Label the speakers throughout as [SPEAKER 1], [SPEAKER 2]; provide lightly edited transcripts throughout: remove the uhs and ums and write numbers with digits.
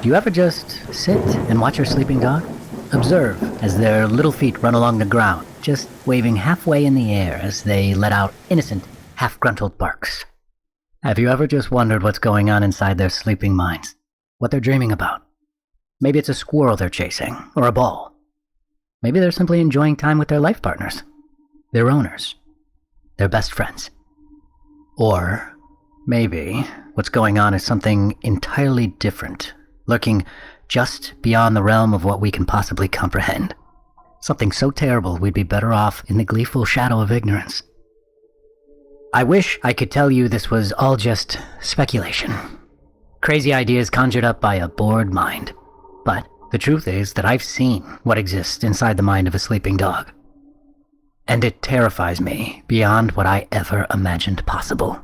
[SPEAKER 1] Do you ever just sit and watch your sleeping dog? Observe as their little feet run along the ground, just waving halfway in the air as they let out innocent, half-gruntled barks. Have you ever just wondered what's going on inside their sleeping minds? What they're dreaming about? Maybe it's a squirrel they're chasing, or a ball. Maybe they're simply enjoying time with their life partners, their owners, their best friends. Or maybe what's going on is something entirely different, lurking just beyond the realm of what we can possibly comprehend. Something so terrible we'd be better off in the gleeful shadow of ignorance. I wish I could tell you this was all just speculation. Crazy ideas conjured up by a bored mind. But the truth is that I've seen what exists inside the mind of a sleeping dog. And it terrifies me beyond what I ever imagined possible.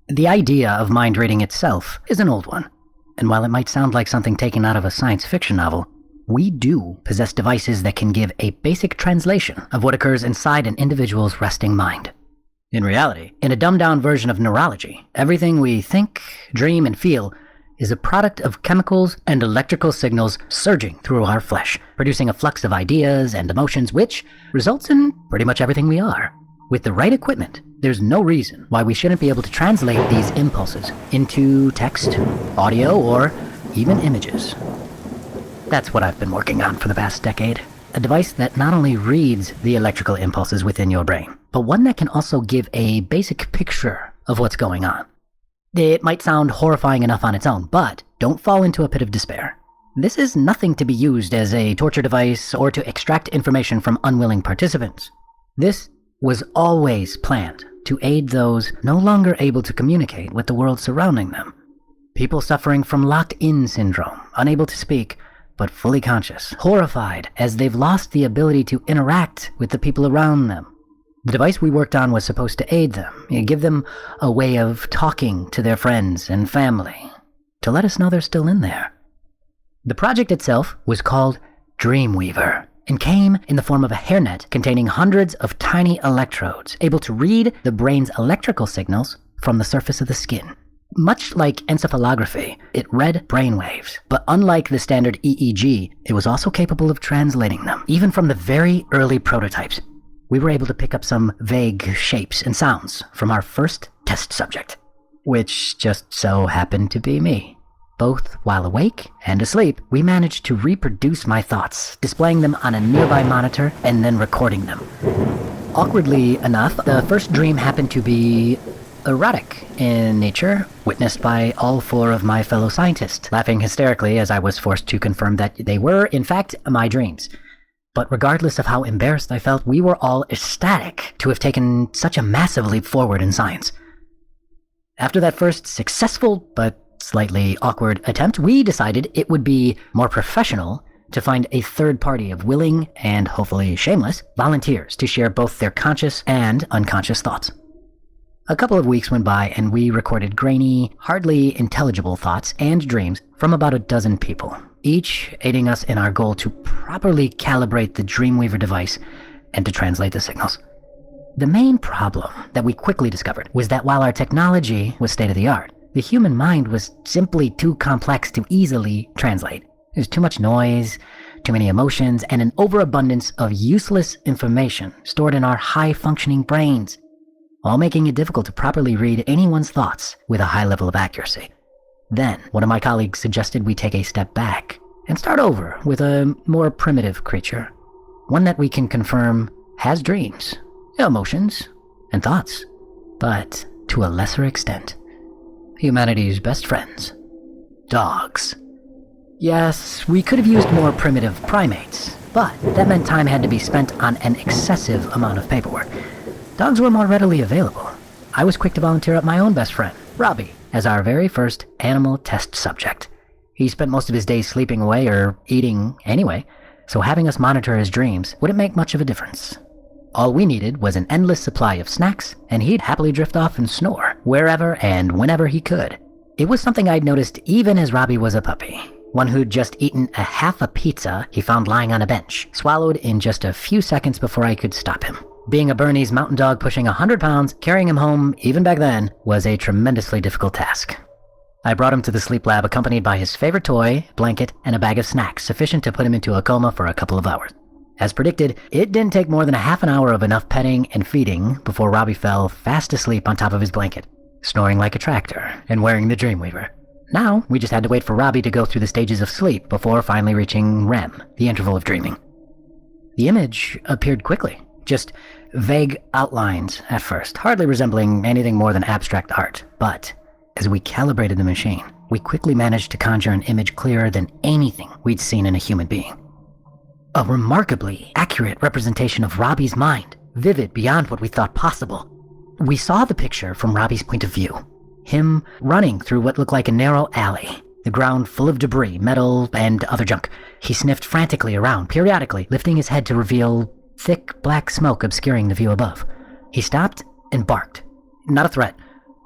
[SPEAKER 1] The idea of mind reading itself is an old one. And while it might sound like something taken out of a science fiction novel, we do possess devices that can give a basic translation of what occurs inside an individual's resting mind. In reality, in a dumbed-down version of neurology, everything we think, dream, and feel is a product of chemicals and electrical signals surging through our flesh, producing a flux of ideas and emotions which results in pretty much everything we are. With the right equipment, there's no reason why we shouldn't be able to translate these impulses into text, audio, or even images. That's what I've been working on for the past decade. A device that not only reads the electrical impulses within your brain, but one that can also give a basic picture of what's going on. It might sound horrifying enough on its own, but don't fall into a pit of despair. This is nothing to be used as a torture device or to extract information from unwilling participants. This was always planned to aid those no longer able to communicate with the world surrounding them. People suffering from locked-in syndrome, unable to speak, but fully conscious, horrified as they've lost the ability to interact with the people around them. The device we worked on was supposed to aid them, give them a way of talking to their friends and family, to let us know they're still in there. The project itself was called Dreamweaver, and came in the form of a hairnet containing hundreds of tiny electrodes, able to read the brain's electrical signals from the surface of the skin. Much like encephalography, it read brainwaves, but unlike the standard EEG, it was also capable of translating them. Even from the very early prototypes, we were able to pick up some vague shapes and sounds from our first test subject, which just so happened to be me. Both while awake and asleep, we managed to reproduce my thoughts, displaying them on a nearby monitor and then recording them. Awkwardly enough, the first dream happened to be erotic in nature, witnessed by all four of my fellow scientists, laughing hysterically as I was forced to confirm that they were, in fact, my dreams. But regardless of how embarrassed I felt, we were all ecstatic to have taken such a massive leap forward in science. After that first successful but slightly awkward attempt, we decided it would be more professional to find a third party of willing, and hopefully shameless, volunteers to share both their conscious and unconscious thoughts. A couple of weeks went by and we recorded grainy, hardly intelligible thoughts and dreams from about a dozen people, each aiding us in our goal to properly calibrate the Dreamweaver device and to translate the signals. The main problem that we quickly discovered was that while our technology was state-of-the-art, the human mind was simply too complex to easily translate. There's too much noise, too many emotions, and an overabundance of useless information stored in our high-functioning brains, all making it difficult to properly read anyone's thoughts with a high level of accuracy. Then, one of my colleagues suggested we take a step back and start over with a more primitive creature, one that we can confirm has dreams, emotions, and thoughts, but to a lesser extent. Humanity's best friends, dogs. Yes, we could have used more primitive primates, but that meant time had to be spent on an excessive amount of paperwork. Dogs were more readily available. I was quick to volunteer up my own best friend, Robbie, as our very first animal test subject. He spent most of his days sleeping away or eating anyway, so having us monitor his dreams wouldn't make much of a difference. All we needed was an endless supply of snacks, and he'd happily drift off and snore wherever and whenever he could. It was something I'd noticed even as Robbie was a puppy, one who'd just eaten a half a pizza he found lying on a bench, swallowed in just a few seconds before I could stop him. Being a Bernese mountain dog pushing 100 pounds, carrying him home, even back then, was a tremendously difficult task. I brought him to the sleep lab accompanied by his favorite toy, blanket, and a bag of snacks sufficient to put him into a coma for a couple of hours. As predicted, it didn't take more than a half an hour of enough petting and feeding before Robbie fell fast asleep on top of his blanket, snoring like a tractor and wearing the Dreamweaver. Now, we just had to wait for Robbie to go through the stages of sleep before finally reaching REM, the interval of dreaming. The image appeared quickly, just vague outlines at first, hardly resembling anything more than abstract art. But as we calibrated the machine, we quickly managed to conjure an image clearer than anything we'd seen in a human being. A remarkably accurate representation of Robbie's mind, vivid beyond what we thought possible. We saw the picture from Robbie's point of view. Him running through what looked like a narrow alley, the ground full of debris, metal, and other junk. He sniffed frantically around, periodically lifting his head to reveal thick black smoke obscuring the view above. He stopped and barked. Not a threat,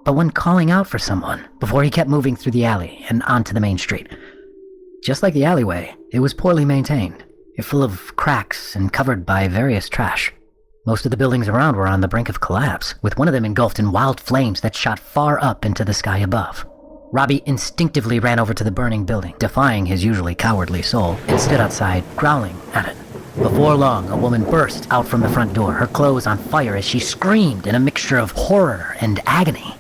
[SPEAKER 1] but one calling out for someone, before he kept moving through the alley and onto the main street. Just like the alleyway, it was poorly maintained, full of cracks and covered by various trash. Most of the buildings around were on the brink of collapse, with one of them engulfed in wild flames that shot far up into the sky above. Robbie instinctively ran over to the burning building, defying his usually cowardly soul, and stood outside, growling at it. Before long, a woman burst out from the front door, her clothes on fire as she screamed in a mixture of horror and agony.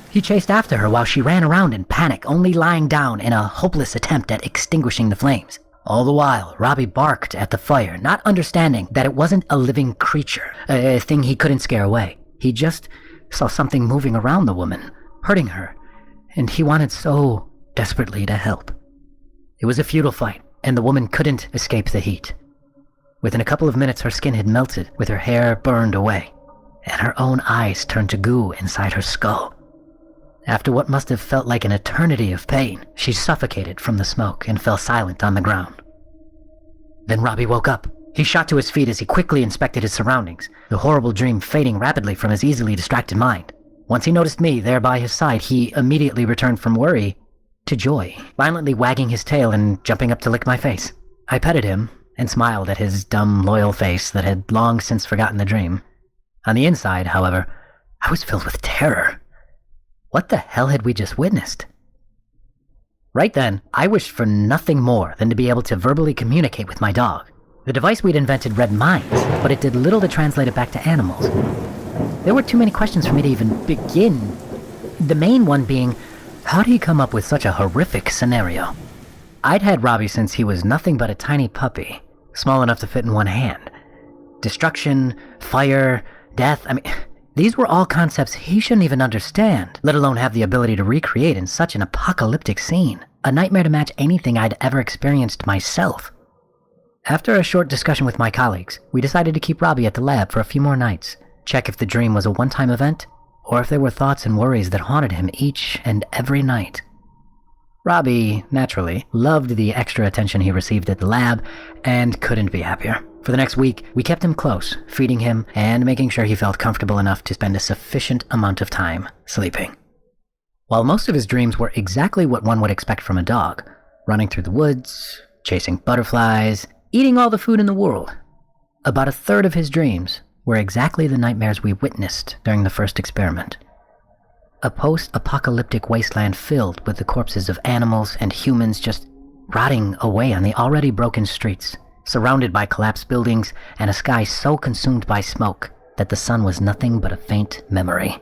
[SPEAKER 1] He chased after her while she ran around in panic, only lying down in a hopeless attempt at extinguishing the flames. All the while, Robbie barked at the fire, not understanding that it wasn't a living creature, a thing he couldn't scare away. He just saw something moving around the woman, hurting her, and he wanted so desperately to help. It was a futile fight, and the woman couldn't escape the heat. Within a couple of minutes, her skin had melted, with her hair burned away, and her own eyes turned to goo inside her skull. After what must have felt like an eternity of pain, she suffocated from the smoke and fell silent on the ground. Then Robbie woke up. He shot to his feet as he quickly inspected his surroundings, the horrible dream fading rapidly from his easily distracted mind. Once he noticed me there by his side, he immediately returned from worry to joy, violently wagging his tail and jumping up to lick my face. I petted him and smiled at his dumb, loyal face that had long since forgotten the dream. On the inside, however, I was filled with terror. What the hell had we just witnessed? Right then, I wished for nothing more than to be able to verbally communicate with my dog. The device we'd invented read minds, but it did little to translate it back to animals. There were too many questions for me to even begin. The main one being, how did he come up with such a horrific scenario? I'd had Robbie since he was nothing but a tiny puppy, small enough to fit in one hand. Destruction, fire, death, these were all concepts he shouldn't even understand, let alone have the ability to recreate in such an apocalyptic scene. A nightmare to match anything I'd ever experienced myself. After a short discussion with my colleagues, we decided to keep Robbie at the lab for a few more nights, check if the dream was a one-time event, or if there were thoughts and worries that haunted him each and every night. Robbie, naturally, loved the extra attention he received at the lab and couldn't be happier. For the next week, we kept him close, feeding him and making sure he felt comfortable enough to spend a sufficient amount of time sleeping. While most of his dreams were exactly what one would expect from a dog, running through the woods, chasing butterflies, eating all the food in the world, about a third of his dreams were exactly the nightmares we witnessed during the first experiment. A post-apocalyptic wasteland filled with the corpses of animals and humans just rotting away on the already broken streets, surrounded by collapsed buildings and a sky so consumed by smoke that the sun was nothing but a faint memory.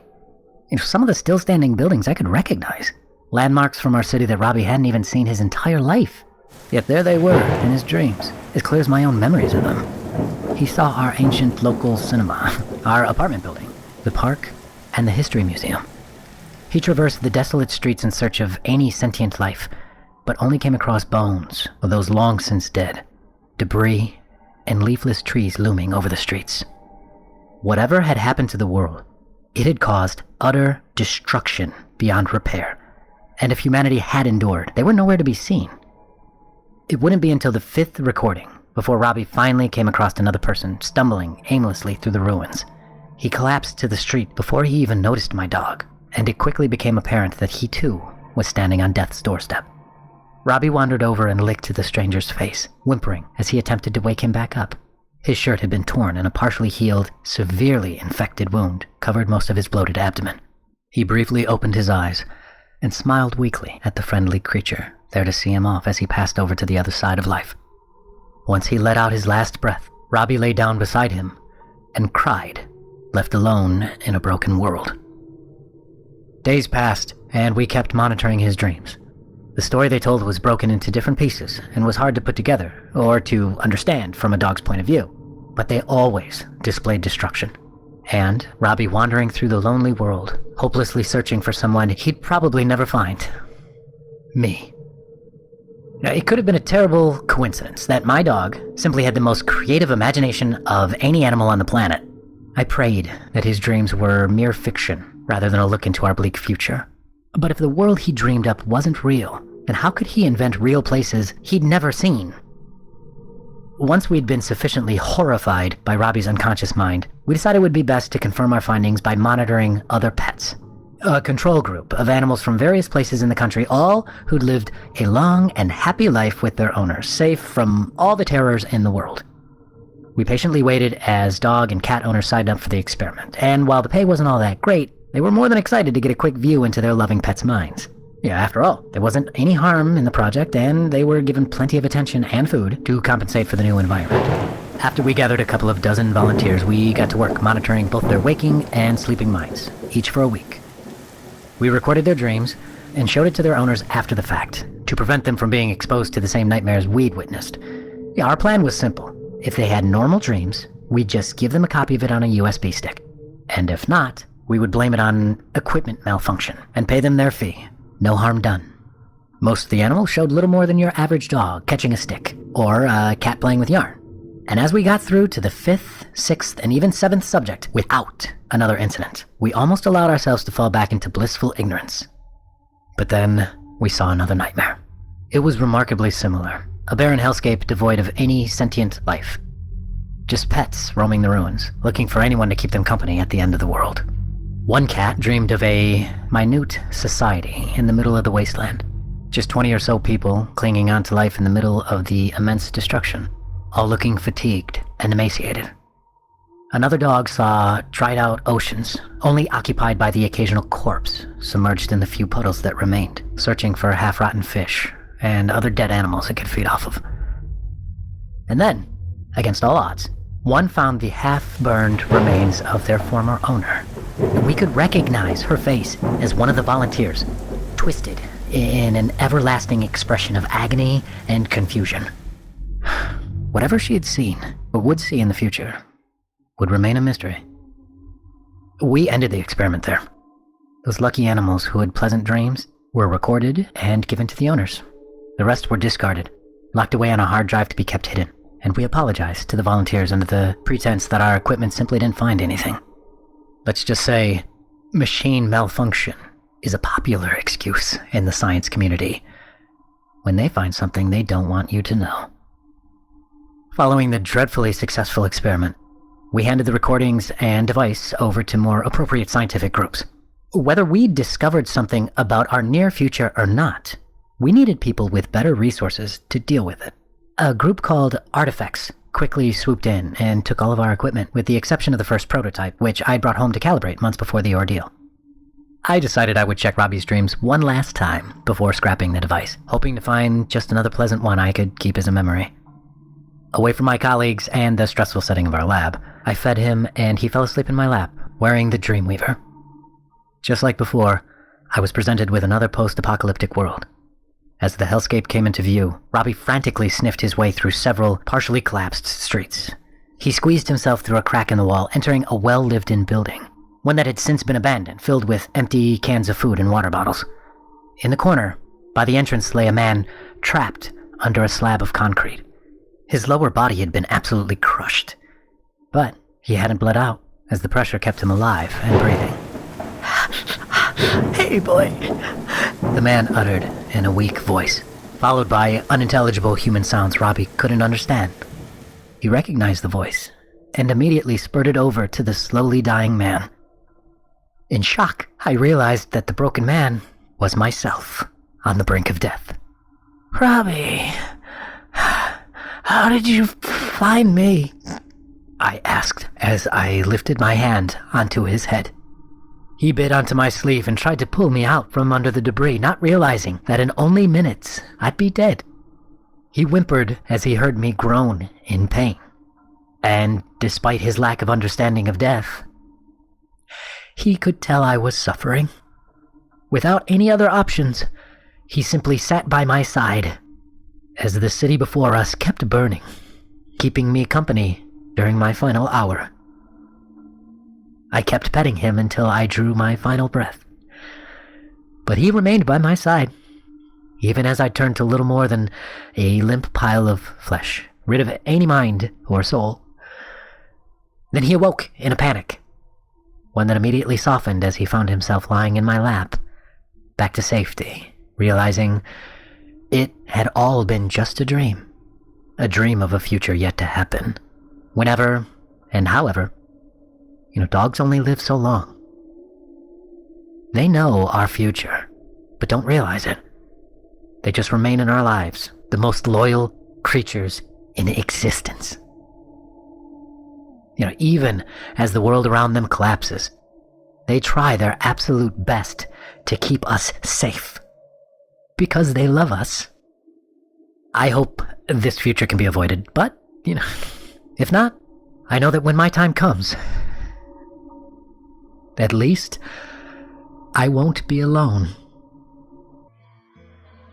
[SPEAKER 1] Some of the still-standing buildings I could recognize, landmarks from our city that Robbie hadn't even seen his entire life. Yet there they were in his dreams, as clear as my own memories of them. He saw our ancient local cinema, our apartment building, the park, and the history museum. He traversed the desolate streets in search of any sentient life, but only came across bones of those long since dead, debris, and leafless trees looming over the streets. Whatever had happened to the world, it had caused utter destruction beyond repair, and if humanity had endured, they were nowhere to be seen. It wouldn't be until the fifth recording before Robbie finally came across another person stumbling aimlessly through the ruins. He collapsed to the street before he even noticed my dog, and it quickly became apparent that he too was standing on death's doorstep. Robbie wandered over and licked the stranger's face, whimpering as he attempted to wake him back up. His shirt had been torn and a partially healed, severely infected wound covered most of his bloated abdomen. He briefly opened his eyes, and smiled weakly at the friendly creature, there to see him off as he passed over to the other side of life. Once he let out his last breath, Robbie lay down beside him and cried, left alone in a broken world. Days passed, and we kept monitoring his dreams. The story they told was broken into different pieces and was hard to put together or to understand from a dog's point of view, but they always displayed destruction. And Robbie wandering through the lonely world, hopelessly searching for someone he'd probably never find. Me. Now, it could have been a terrible coincidence that my dog simply had the most creative imagination of any animal on the planet. I prayed that his dreams were mere fiction rather than a look into our bleak future. But if the world he dreamed up wasn't real, then how could he invent real places he'd never seen? Once we'd been sufficiently horrified by Robbie's unconscious mind, we decided it would be best to confirm our findings by monitoring other pets. A control group of animals from various places in the country, all who'd lived a long and happy life with their owners, safe from all the terrors in the world. We patiently waited as dog and cat owners signed up for the experiment, and while the pay wasn't all that great, they were more than excited to get a quick view into their loving pets' minds. Yeah, after all, there wasn't any harm in the project, and they were given plenty of attention and food to compensate for the new environment. After we gathered a couple of dozen volunteers, we got to work monitoring both their waking and sleeping minds, each for a week. We recorded their dreams and showed it to their owners after the fact, to prevent them from being exposed to the same nightmares we'd witnessed. Yeah, our plan was simple. If they had normal dreams, we'd just give them a copy of it on a USB stick. And if not, we would blame it on equipment malfunction and pay them their fee. No harm done. Most of the animals showed little more than your average dog catching a stick, or a cat playing with yarn. And as we got through to the 5th, 6th, and even 7th subject without another incident, we almost allowed ourselves to fall back into blissful ignorance. But then we saw another nightmare. It was remarkably similar. A barren hellscape devoid of any sentient life. Just pets roaming the ruins, looking for anyone to keep them company at the end of the world. One cat dreamed of a minute society in the middle of the wasteland. Just 20 or so people clinging on to life in the middle of the immense destruction, all looking fatigued and emaciated. Another dog saw dried-out oceans, only occupied by the occasional corpse, submerged in the few puddles that remained, searching for half-rotten fish and other dead animals it could feed off of. And then, against all odds, one found the half-burned remains of their former owner. We could recognize her face as one of the volunteers, twisted in an everlasting expression of agony and confusion. Whatever she had seen, or would see in the future, would remain a mystery. We ended the experiment there. Those lucky animals who had pleasant dreams were recorded and given to the owners. The rest were discarded, locked away on a hard drive to be kept hidden, and we apologized to the volunteers under the pretense that our equipment simply didn't find anything. Let's just say, machine malfunction is a popular excuse in the science community when they find something they don't want you to know. Following the dreadfully successful experiment, we handed the recordings and device over to more appropriate scientific groups. Whether we discovered something about our near future or not, we needed people with better resources to deal with it. A group called Artifacts quickly swooped in and took all of our equipment, with the exception of the first prototype, which I brought home to calibrate months before the ordeal. I decided I would check Robbie's dreams one last time before scrapping the device, hoping to find just another pleasant one I could keep as a memory. Away from my colleagues and the stressful setting of our lab, I fed him and he fell asleep in my lap, wearing the Dreamweaver. Just like before, I was presented with another post-apocalyptic world. As the hellscape came into view, Robbie frantically sniffed his way through several partially collapsed streets. He squeezed himself through a crack in the wall, entering a well-lived-in building, one that had since been abandoned, filled with empty cans of food and water bottles. In the corner, by the entrance, lay a man trapped under a slab of concrete. His lower body had been absolutely crushed, but he hadn't bled out, as the pressure kept him alive and breathing. "Hey, boy," the man uttered in a weak voice, followed by unintelligible human sounds Robbie couldn't understand. He recognized the voice, and immediately spurted over to the slowly dying man. In shock, I realized that the broken man was myself, on the brink of death. "Robbie, how did you find me?" I asked as I lifted my hand onto his head. He bit onto my sleeve and tried to pull me out from under the debris, not realizing that in only minutes I'd be dead. He whimpered as he heard me groan in pain. And despite his lack of understanding of death, he could tell I was suffering. Without any other options, he simply sat by my side as the city before us kept burning, keeping me company during my final hour. I kept petting him until I drew my final breath. But he remained by my side, even as I turned to little more than a limp pile of flesh, rid of any mind or soul. Then he awoke in a panic, one that immediately softened as he found himself lying in my lap, back to safety, realizing it had all been just a dream of a future yet to happen. Whenever and however, dogs only live so long. They know our future, but don't realize it. They just remain in our lives, the most loyal creatures in existence. Even as the world around them collapses, they try their absolute best to keep us safe, because they love us. I hope this future can be avoided, but, if not, I know that when my time comes, at least I won't be alone.